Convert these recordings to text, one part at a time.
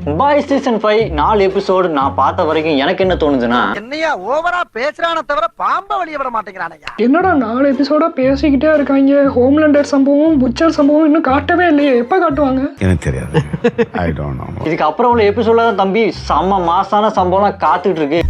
Boys season 5 4 episode நான் பார்த்த வரைக்கும் எனக்கு என்ன தோணுதுன்னா, என்னையா ஓவரா பேசுறானே தவிர பாம்ப வெளிய விட மாட்டேங்கிறானயா. என்னடா 4 எபிசோடா பேசிக்கிட்டே இருக்காங்க. ஹோம்லேண்டர் சம்பவம், புச்சர் சம்பவம் இன்னும் காட்டவே இல்லையே. எப்ப காட்டுவாங்க எனக்கு தெரியாது. I don't know. இதுக்கு அப்புறம் உள்ள எபிசோட்ல தான் தம்பி செம்ம மாசான சம்பவம்லாம் காத்துட்டு இருக்கு.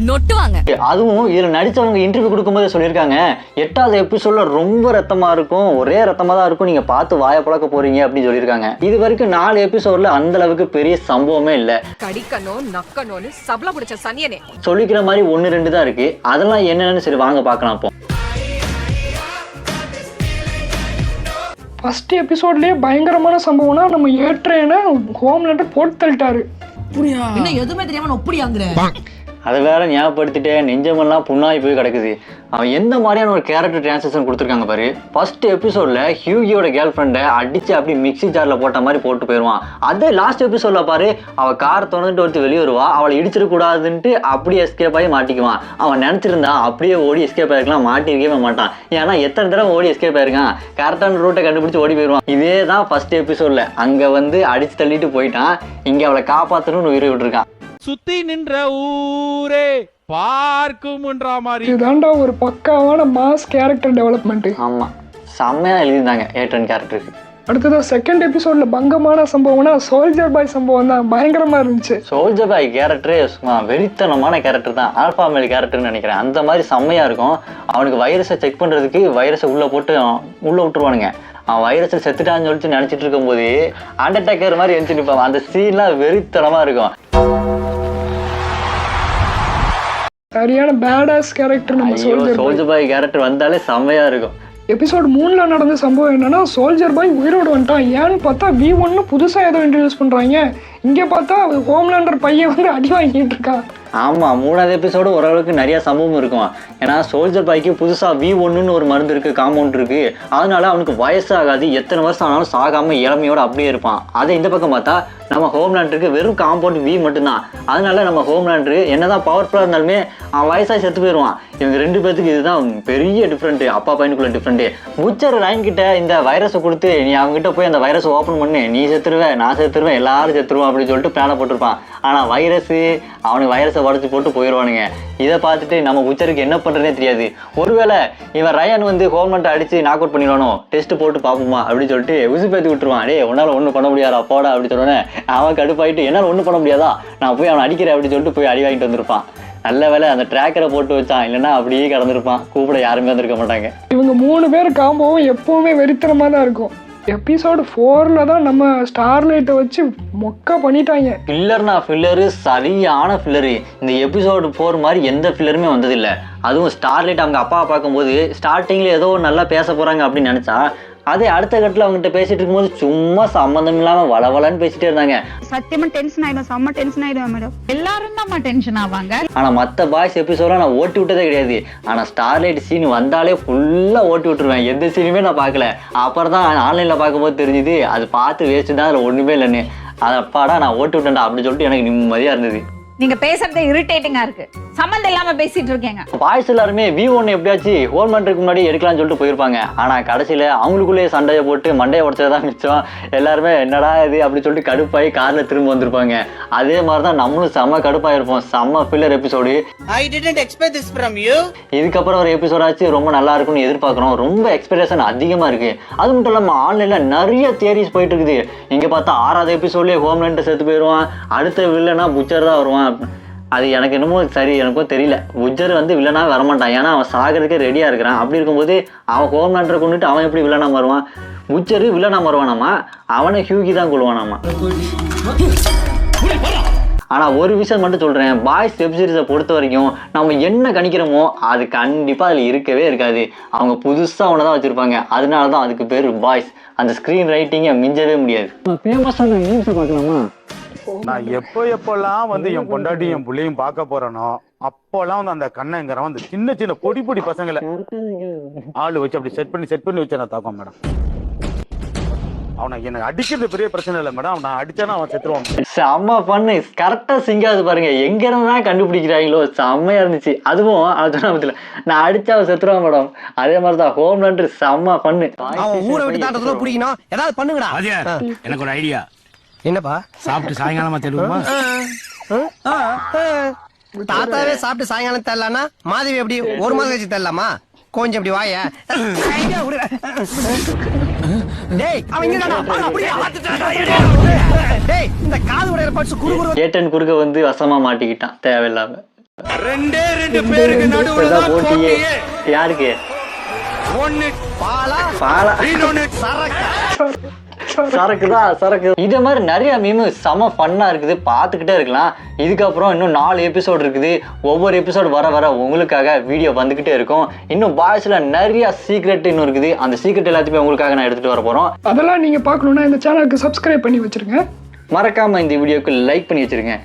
நொட்டுவாங்க. அதுவும் இதுல நடிச்சவங்க இன்டர்வியூ கொடுக்கும்போது சொல்லியிருக்காங்க, 8வது எபிசோட்ல ரொம்ப ரத்தமா இருக்கும், ஒரே ரத்தமா தான் இருக்கும், நீங்க பார்த்து வாய பழக்க போறீங்க அப்படின்னு சொல்லியிருக்காங்க. இது வரைக்கும் 4 எபிசோட்ல அந்த அளவுக்கு பெரிய சம்பவமே இல்ல. கடிக்கணும் நக்கணும்னு சபல பிடிச்ச சனியனே சொல்லிக்கிற மாதிரி 1-2 தான் இருக்கு. அதெல்லாம் என்னன்னு சரி வாங்க பார்க்கலாம். அப்போ ஃபர்ஸ்ட் எபிசோட்லயே பயங்கரமான சம்பவம்னா நம்ம ஏற்றேன ஹோம்லேண்டர் போட்டு தள்ளிட்டாரு. இன்னும் எதுவுமே தெரியாம ஒப்படியாங்கிற அதை வேற ஞாபகப்படுத்திட்டே நெஞ்சமெல்லாம் புண்ணாகி போய் கிடக்குது. அவன் எந்த மாதிரியான ஒரு கேரக்டர் டிரான்ஸ்லேஷன் கொடுத்துருக்காங்க பாரு. ஃபர்ஸ்ட் எபிசோட்ல ஹியூகியோட கேர்ள் ஃப்ரெண்டை அடிச்சு அப்படி மிக்ஸி ஜார்ல போட்ட மாதிரி போட்டு போயிடுவான். அதே லாஸ்ட் எபிசோட்ல பாரு, அவள் கார் திறந்துட்டு ஒருத்தி வெளியே வருவா, அவளை இடிச்சிடக்கூடாதுன்ட்டு அப்படியே எஸ்கேப் ஆகி மாட்டிக்குவான். அவன் நினைச்சிருந்தா அப்படியே ஓடி எஸ்கேப் ஆயிருக்கலாம், மாட்டிருக்கவே மாட்டான். ஏன்னா எத்தனை தடவை ஓடி எஸ்கேப் ஆயிருக்கான், கரெக்டான ரூட்டை கண்டுபிடிச்சு ஓடி போயிடுவான். இதே தான் ஃபர்ஸ்ட் எபிசோட்ல அங்க வந்து அடிச்சு தள்ளிட்டு போயிட்டான். இங்க அவளை காப்பாற்றணும்னு உயிரை விட்டுருக்கான். சுத்தி நின்ற ஊரே பார்க்கும்ன்ற மாதிரி. இதுதான்டா ஒரு பக்காவான மாஸ் கேரக்டர் டெவலப்மெண்ட். ஆமா, செம்மையா எழுதியிருந்தாங்க ஏட்டன் கேரக்டருக்கு. அடுத்தது செகண்ட் எபிசோட்ல பங்கமான சம்பவம்னா சோல்ஜர் பாய் சம்பவம் தான். பயங்கரமா இருந்துச்சு. சோல்ஜர் பாய் கேரக்டரே சும்மா வெறித்தனமான கேரக்டர் தான். ஆல்பா மேல் கேரக்டர்னு நினைக்கிறேன். அந்த மாதிரி செம்மையா இருக்கும். அவனுக்கு வைரஸை செக் பண்றதுக்கு வைரஸை உள்ள போட்டு உள்ள விட்டுருவானுங்க. அவன் வைரஸை செத்துட்டான்னு சொல்லிட்டு நினைச்சிட்டு இருக்கும் போது அண்டர்டேக்கர் மாதிரி எழுந்து நிற்பான். அந்த சீன்லாம் வெறித்தனமா இருக்கும். சரியான பேடாஸ் கேரக்டர் நம்ம சோல்ஜர் பாய் கேரக்டர் வந்தாலே செம்மையா இருக்கும். எபிசோட் 3ல நடந்த சம்பவம் என்னன்னா, சோல்ஜர் பாய் உயிரோடு வந்துட்டான். ஏன்னு பார்த்தா V1 புதுசா ஏதோ இன்ட்ரடியூஸ் பண்றாங்க. இங்க பார்த்தா ஹோம்லேண்டர் பையன் வந்து அடி வாங்கிட்டு இருக்கான். ஆமா, 3வது எபிசோடு ஓரளவுக்கு நிறைய சம்பவம் இருக்கும். ஏன்னா சோல்ஜர் பாய்க்கு புதுசா V1ன்னு ஒரு மருந்து இருக்கு, காம்பவுண்ட் இருக்கு. அதனால அவனுக்கு வயசாகாது, எத்தனை வருஷம் ஆனாலும் சாகாம இளமையோட அப்படியே இருப்பான். அதை இந்த பக்கம் பார்த்தா நம்ம ஹோம்லேண்டருக்கு வெறும் காம்பவுண்ட் V மட்டும்தான். அதனால நம்ம ஹோம்லேண்டரு என்னதான் பவர்ஃபுல்லா இருந்தாலுமே அவன் வயசாகி செத்து போயிடுவான். இவங்க 2 பேருக்கு இதுதான் பெரிய டிஃப்ரெண்ட், அப்பா பையனுக்குள்ள டிஃப்ரெண்ட். புச்சர் ரைன் கிட்ட இந்த வைரஸை கொடுத்து, நீ அவங்ககிட்ட போய் அந்த வைரஸை ஓப்பன் பண்ணு, நீ செத்துருவேன், நான் செத்துருவேன், எல்லாரும் செத்துருவோம் அப்படின்னு சொல்லிட்டு பிளானை போட்டிருப்பான். ஆனா வைரஸ் அவனுக்கு வைரஸை உடச்சு போட்டு போயிடுவானுங்க. இதை பார்த்துட்டு நம்ம புச்சருக்கு என்ன பண்றதே தெரியாது. ஒருவேளை இவன் ரயன் வந்து ஹோம்லேண்டை அடிச்சு நாக் அவுட் பண்ணிடுவானோ, டெஸ்ட் போட்டு பார்ப்போமா அப்படின்னு சொல்லிட்டு உசு பேத்தி விட்டுருவான். டே உன்னால ஒன்றும் பண்ண முடியாதா போடா அப்படின்னு சொன்னோன்னே அவன் கடுப்பாயிட்டு என்னால் ஒன்றும் பண்ண முடியாதா, நான் போய் அவனை அடிக்கிறேன் அப்படின்னு சொல்லிட்டு போய் அடி வாங்கிட்டு வந்திருப்பான். நல்ல வேலை அந்த ட்ராக்கரை போட்டு வச்சான், இல்லைன்னா அப்படியே கடந்திருப்பான். கூப்பிட யாருமே வந்திருக்க மாட்டாங்க. இவங்க 3 பேர் காம்போவும் எப்பவுமே வெறித்தனமா தான் இருக்கும். எபிசோடு 4ல தான் நம்ம ஸ்டார்லைட்டை வச்சு மொக்க பண்ணிட்டாங்க. ஃபில்லர்னா ஃபில்லரு, சரியான ஃபில்லரு. இந்த எபிசோடு 4 மாதிரி எந்த ஃபில்லருமே வந்ததில்லை. அதுவும் ஸ்டார்லைட் அவங்க அப்பாவை பார்க்கும்போது ஸ்டார்டிங்கில் ஏதோ நல்லா பேச போகிறாங்க அப்படின்னு நினச்சா, அதே அடுத்த கட்டத்தில் அவங்ககிட்ட பேசிட்டு இருக்கும்போது சும்மா சம்மந்தம் இல்லாமல் வளவலன்னு பேசிட்டே இருந்தாங்க. சத்தியமா டென்ஷன் ஆயிடும், செம்ம டென்ஷன் ஆயிடும் மேடம். எல்லாரும் தான் டென்ஷன் ஆவாங்க. ஆனால் மற்ற பாய்ஸ் எபிசோட நான் ஓட்டி விட்டதே கிடையாது. ஆனால் ஸ்டார்லைட் சீன் வந்தாலே ஃபுல்லாக ஓட்டி விட்டுருவேன். எந்த சீனுமே நான் பார்க்கல. அப்புறம் தான் ஆன்லைனில் பார்க்கும்போது தெரிஞ்சுது அது பார்த்து வேஸ்ட்டு தான், அதில் ஒன்றுமே இல்லைன்னு. அதை அப்பாடா நான் ஓட்டி விட்டேன்டா அப்படின்னு சொல்லிட்டு எனக்கு நிம்மதியாக இருந்தது. நீங்க பேசுறதே இரிட்டேட்டிங்கா இருக்கு, சம்மந்தம் இல்லாம பேசிட்டு இருக்கீங்க. பாய்ஸ் எல்லாருமே V1 எப்படியாச்சும் ஹோம்லேண்டருக்கு முன்னாடி எடுக்கலாம்னு சொல்லிட்டு போயிருப்பாங்க. ஆனா கடைசியில அவங்களுக்குள்ளேயே சண்டையை போட்டு மண்டையை உடச்சதான் மிச்சம். எல்லாருமே என்னடா இது அப்படின்னு சொல்லிட்டு கடுப்பாயி கார்ல திரும்ப வந்திருப்பாங்க. அதே மாதிரிதான் நம்மளும் செம்ம கடுப்பாயிருப்போம். செம்ம filler episode. I didn't expect this from you. இதுக்கப்புறம் ஒரு எபிசோடாச்சு ரொம்ப நல்லா இருக்கும்னு எதிர்பார்க்கிறோம். ரொம்ப எக்ஸ்பெக்டேஷன் அதிகமா இருக்கு. அது மட்டும் இல்லாம ஆன்லைன்ல நிறைய தியரிஸ் போயிட்டு இருக்குது. இங்க பார்த்தா 6வது எபிசோட்லயே ஹோம்லேண்டர் செத்து போயிடுவான், அடுத்த வில்லனா புச்சர் தான் வருவான். அது எனக்கு என்னமோ சரி எனக்கும் தெரியல. புச்சர் வந்து வில்லனாக வரமாட்டான், ஏன்னா அவன் சாகிறதுக்கே ரெடியாக இருக்கிறான். அப்படி இருக்கும்போது அவன் ஹோம்லேண்டரை கொண்டுட்டு அவன் எப்படி வில்லனாக வருவான்? புச்சரு வில்லனாக வருவானாமா, அவனை ஹியூகி தான் கொள்வானாமா. ஆனால் ஒரு விஷயம் மட்டும் சொல்கிறேன், பாய்ஸ் வெப் சீரிஸை பொறுத்த வரைக்கும் நம்ம என்ன கணிக்கிறோமோ அது கண்டிப்பாக அதில் இருக்கவே இருக்காது. அவங்க புதுசாக ஒன்று தான் வச்சுருப்பாங்க. அதனால தான் அதுக்கு பேர் பாய்ஸ். அந்த ஸ்க்ரீன் ரைட்டிங்கை மிஞ்சவே முடியாது. ஃபேமஸான நியூஸை பார்க்கலாமா? நான் எப்பெல்லாம் வந்து என் பொண்டாட்டி என் பிள்ளையும் பார்க்க போறேனோ அப்போல்லாம் வந்து அந்த கண்ணங்கிறவன் அந்த சின்ன சின்ன பொடி பொடி பசங்களை ஆளு வச்சு அப்படி செட் பண்ணி வச்சு நான் தாக்கம் மேடம். அவனை எனக்கு அடிக்கிறது பெரிய பிரச்சனை இல்லை மேடம், நான் அடிச்சானா அவன் செத்துருவான். செம்ம பண்ணு, கரெக்டா சிங்காது பாருங்க. எங்க இருந்தா கண்டுபிடிக்கிறாங்களோ, செம்மையா இருந்துச்சு. அதுவும் அதுல நான் அடிச்சா அவன் செத்துருவான் மேடம். அதே மாதிரிதான் ஹோம்லேண்டர் செம்ம பண்ணு. அவன் ஊரை விட்டு தாண்டதுல பிடிக்கணும், ஏதாவது பண்ணுங்கடா. எனக்கு ஒரு ஐடியா. என்னப்பா சாப்பிட்டு சாயங்காலமா தெளிவுமா தாத்தாவே சாப்பிட்டு சாயங்காலம் தரலானா மாதவி எப்படி ஒரு மாதம் கழிச்சு தரலாமா கொஞ்சம் இப்படி வாய டேய் அவன் இங்கடா அப்படியே டேய் இந்த காது உடையற பட்ச குறுகுறு ஏட்டன் குறுக்க வந்து வசமா மாட்டிக்கிட்டான் தேவையில்லாம. ரெண்டு பேருக்கு நடுவுல இப்பதான் தான் போட்டியே. போட்டியே. யாருக்கு? ஒண்ணு பாலா பாலா. இன்னொன்னு சரக்கு. இதே மாதிரி நிறைய மீம் செம ஃபன்னா இருக்குது, பார்த்துக்கிட்டே இருக்கலாம். இதுக்கப்புறம் இன்னும் 4 எபிசோடு இருக்குது. ஒவ்வொரு எபிசோடு வர உங்களுக்காக வீடியோ வந்துகிட்டே இருக்கும். இன்னும் பாய்ஸ்ல நிறைய சீக்ரெட் இன்னும் இருக்குது. அந்த சீக்ரெட் எல்லாத்தையுமே உங்களுக்காக நான் எடுத்துட்டு வர போறோம். அதெல்லாம் நீங்க பார்க்கணும்னா இந்த சேனலுக்கு சப்ஸ்கிரைப் பண்ணி வச்சிருங்க. மறக்காம இந்த வீடியோக்கு லைக் பண்ணி வச்சிருங்க.